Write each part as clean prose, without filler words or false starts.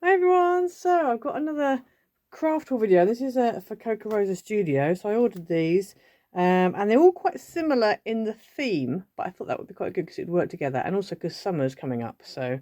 Hi everyone, so I've got another craft haul video. This is for Kokorosa Studio, so I ordered these and they're all quite similar in the theme, but I thought that would be quite good because it'd work together, and also because summer's coming up. So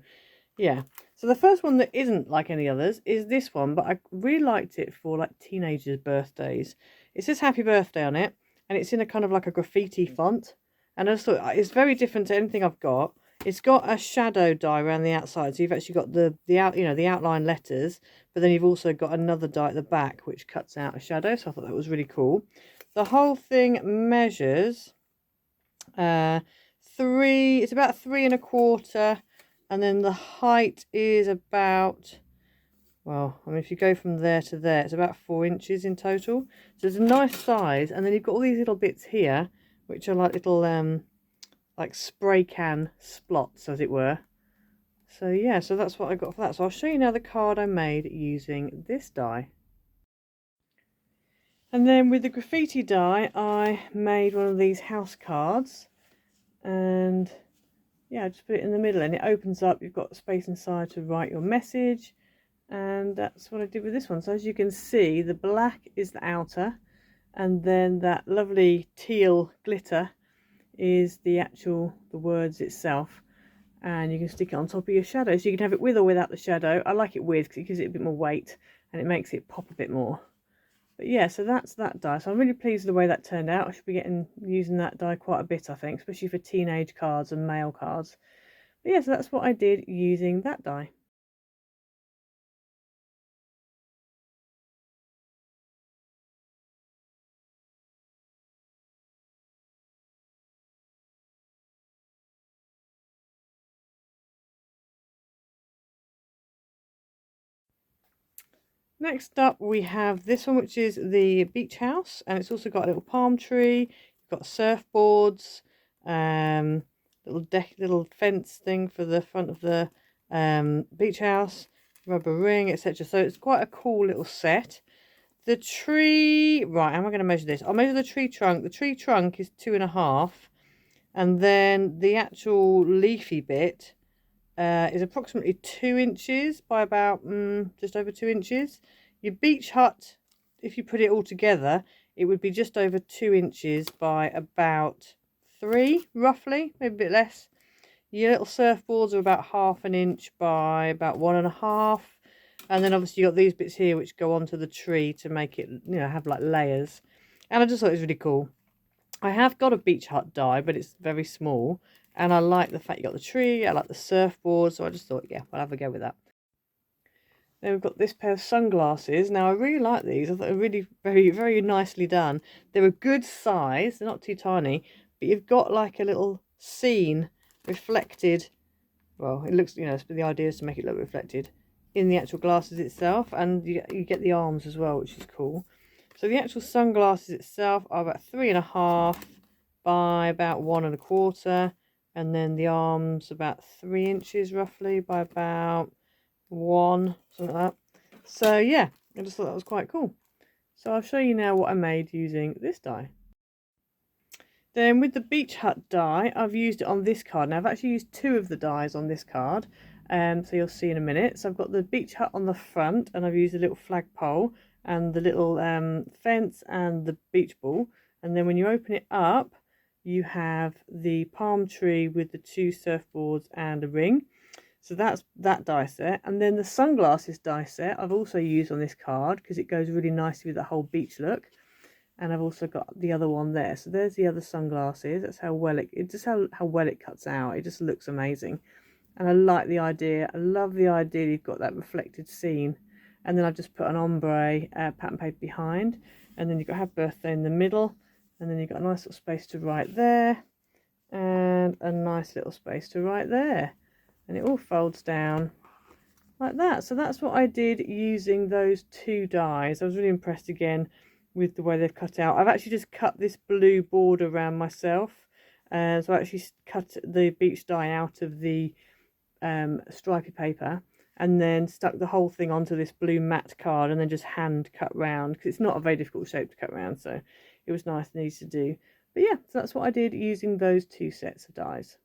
yeah, so the first one that isn't like any others is this one, but I really liked it for like teenagers' birthdays. It says happy birthday on it, and it's in a kind of like a graffiti font, and I just thought it's very different to anything I've got. It's got a shadow die around the outside, so you've actually got the outline letters, but then you've also got another die at the back which cuts out a shadow. So I thought that was really cool. The whole thing measures it's about 3¼ and then the height is about, well, I mean, if you go from there to there, it's about 4 inches in total. So it's a nice size, and then you've got all these little bits here which are like little like spray can splots, as it were. So yeah, so that's what I got for that. So I'll show you now the card I made using this die. And then with the graffiti die, I made one of these house cards, and yeah, just put it in the middle, and it opens up. You've got space inside to write your message, and that's what I did with this one. So as you can see, the black is the outer, and then that lovely teal glitter is the words itself, and you can stick it on top of your shadow. So you can have it with or without the shadow. I like it with because it gives it a bit more weight and it makes it pop a bit more. But yeah, so that's that die. So I'm really pleased with the way that turned out. I should be using that die quite a bit, I think, especially for teenage cards and mail cards. But yeah, so that's what I did using that die. Next up we have this one, which is the beach house, and it's also got a little palm tree. You've got surfboards, little fence thing for the front of the beach house, rubber ring, etc. So it's quite a cool little set. The tree, right, how am I going to measure this? I'll measure the tree trunk. The tree trunk is 2½, and then the actual leafy bit is approximately 2 inches by about just over 2 inches. Your beach hut, if you put it all together, it would be just over 2 inches by about 3, roughly, maybe a bit less. Your little surfboards are about 1/2 inch by about 1½. And then obviously you got these bits here which go onto the tree to make it, have like layers. And I just thought it was really cool. I have got a beach hut die, but it's very small. And I like the fact you got the tree, I like the surfboard, so I just thought, yeah, we'll have a go with that. Then we've got this pair of sunglasses. Now, I really like these. I thought they're really very, very nicely done. They're a good size. They're not too tiny, but you've got like a little scene reflected. Well, it looks, the idea is to make it look reflected in the actual glasses itself, and you get the arms as well, which is cool. So the actual sunglasses itself are about 3½ by about 1¼ and then the arms about 3 inches roughly by about 1, something like that. So yeah, I just thought that was quite cool. So I'll show you now what I made using this die. Then with the beach hut die, I've used it on this card. Now I've actually used 2 of the dies on this card, so you'll see in a minute. So I've got the beach hut on the front, and I've used a little flagpole and the little fence and the beach ball. And then when you open it up, you have the palm tree with the 2 surfboards and a ring. So that's that die set. And then the sunglasses die set I've also used on this card because it goes really nicely with the whole beach look. And I've also got the other one there. So there's the other sunglasses. That's how well how well it cuts out. It just looks amazing. And I like the idea. I love the idea you've got that reflected scene. And then I've just put an ombre pattern paper behind. And then you've got Happy Birthday in the middle. And then you've got a nice little space to write there. And a nice little space to write there. And it all folds down like that. So that's what I did using those 2 dies. I was really impressed again with the way they've cut out. I've actually just cut this blue border around myself. So I actually cut the beach die out of the stripy paper and then stuck the whole thing onto this blue matte card and then just hand cut round because it's not a very difficult shape to cut round, so it was nice and easy to do. But yeah, so that's what I did using those 2 sets of dies.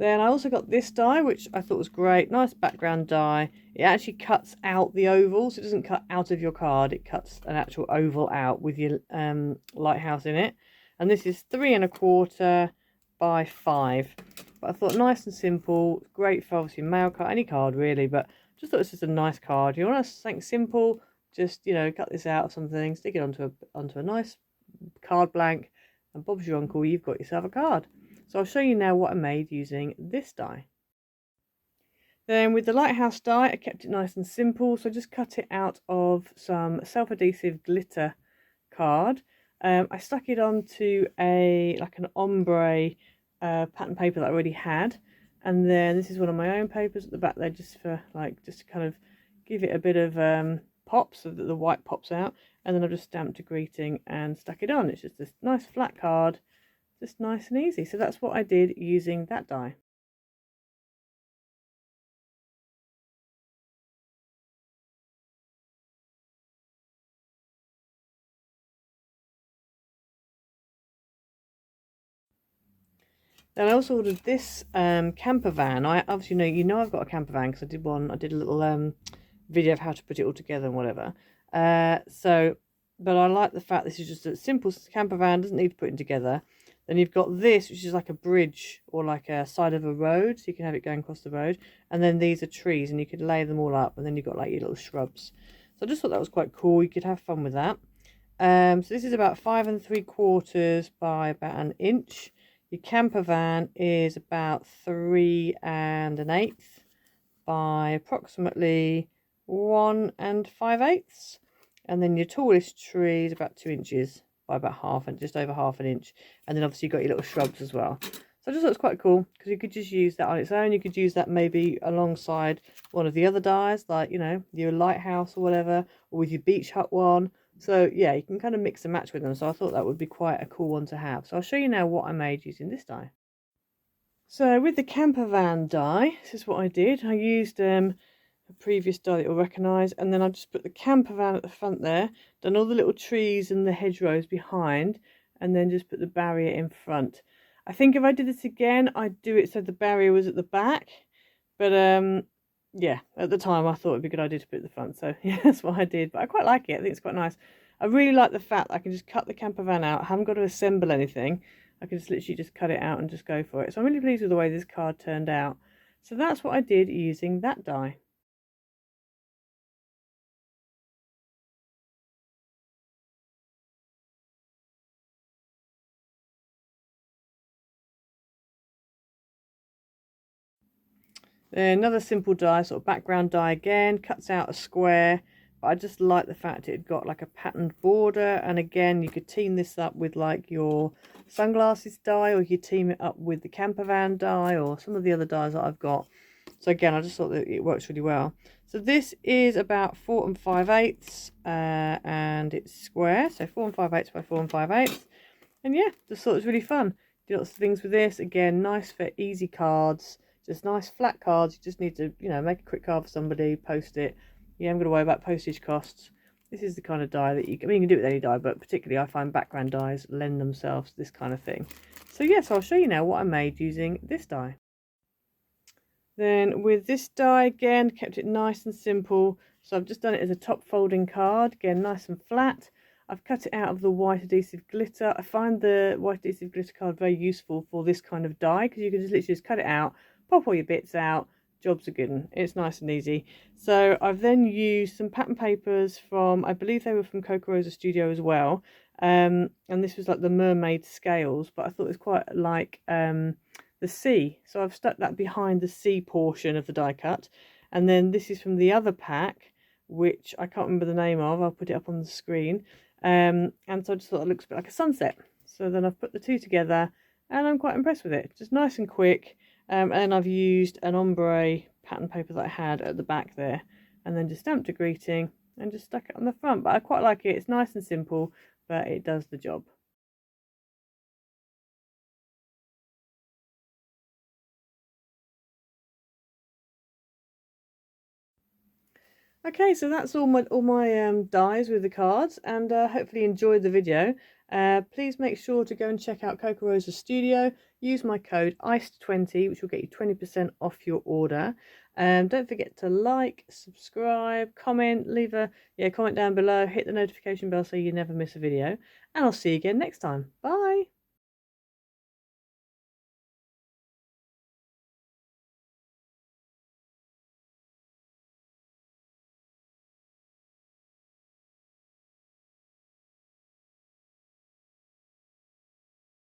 Then I also got this die, which I thought was great. Nice background die. It actually cuts out the ovals. It doesn't cut out of your card. It cuts an actual oval out with your lighthouse in it. And this is 3 1/4 by 5. But I thought nice and simple. Great for obviously mail card, any card really. But just thought this was a nice card. You want something simple, just, you know, cut this out of something, stick it onto a nice card blank, and Bob's your uncle, you've got yourself a card. So I'll show you now what I made using this die. Then with the Lighthouse die, I kept it nice and simple. So I just cut it out of some self-adhesive glitter card. I stuck it onto like an ombre pattern paper that I already had. And then this is one of my own papers at the back there, just to kind of give it a bit of pop so that the white pops out. And then I've just stamped a greeting and stuck it on. It's just this nice flat card. Just nice and easy. So that's what I did using that die. Then I also ordered this camper van. I obviously know I've got a camper van because I did a little video of how to put it all together and whatever. But I like the fact this is just a simple camper van, doesn't need to put it together. Then you've got this, which is like a bridge or like a side of a road, so you can have it going across the road. And then these are trees, and you could lay them all up, and then you've got like your little shrubs. So I just thought that was quite cool. You could have fun with that. So this is about 5 3/4 by about 1 inch. Your camper van is about 3 1/8 by approximately 1 5/8. And then your tallest tree is about 2 inches by about half, and just over half an inch. And then obviously you've got your little shrubs as well. So I just thought it was quite cool because you could just use that on its own. You could use that maybe alongside one of the other dies, like, you know, your lighthouse or whatever, or with your beach hut one. So yeah, you can kind of mix and match with them. So I thought that would be quite a cool one to have. So I'll show you now what I made using this die. So with the camper van die, this is what I did. I used a previous die that you'll recognise, and then I just put the camper van at the front there, done all the little trees and the hedgerows behind, and then just put the barrier in front. I think if I did this again, I'd do it so the barrier was at the back, but yeah, at the time I thought it'd be a good idea to put it at the front, so yeah, that's what I did. But I quite like it. I think it's quite nice. I really like the fact that I can just cut the camper van out. I haven't got to assemble anything. I can just literally just cut it out and just go for it. So I'm really pleased with the way this card turned out. So that's what I did using that die. Then another simple die, sort of background die again, cuts out a square, but I just like the fact it got like a patterned border. And again, you could team this up with like your sunglasses die, or you could team it up with the camper van die, or some of the other dies that I've got. So again, I just thought that it works really well. So this is about 4 5/8, and it's square, so 4 5/8 by 4 5/8. And yeah, just thought it was really fun. Do lots of things with this. Again, nice for easy cards. Just nice flat cards. You just need to, you know, make a quick card for somebody, post it. You haven't got to worry about postage costs. This is the kind of die that you can do it with any die, but particularly I find background dies lend themselves to this kind of thing. So yes, I'll show you now what I made using this die. Then with this die again, kept it nice and simple. So I've just done it as a top folding card. Again, nice and flat. I've cut it out of the white adhesive glitter. I find the white adhesive glitter card very useful for this kind of die because you can just literally just cut it out, pop all your bits out, jobs are good. It's nice and easy. So I've then used some pattern papers from, I believe they were from Kokorosa Studio as well. And this was like the mermaid scales, but I thought it was quite like the sea. So I've stuck that behind the sea portion of the die cut. And then this is from the other pack, which I can't remember the name of. I'll put it up on the screen. And so I just thought it looks a bit like a sunset. So then I've put the two together and I'm quite impressed with it. Just nice and quick. And then I've used an ombre pattern paper that I had at the back there, and then just stamped a greeting and just stuck it on the front. But I quite like it. It's nice and simple, but it does the job. Okay, so that's all my dies with the cards, and hopefully you enjoyed the video. Please make sure to go and check out Kokorosa Studio. Use my code ICE20, which will get you 20% off your order. Don't forget to like, subscribe, comment, leave a comment down below, hit the notification bell so you never miss a video. And I'll see you again next time. Bye!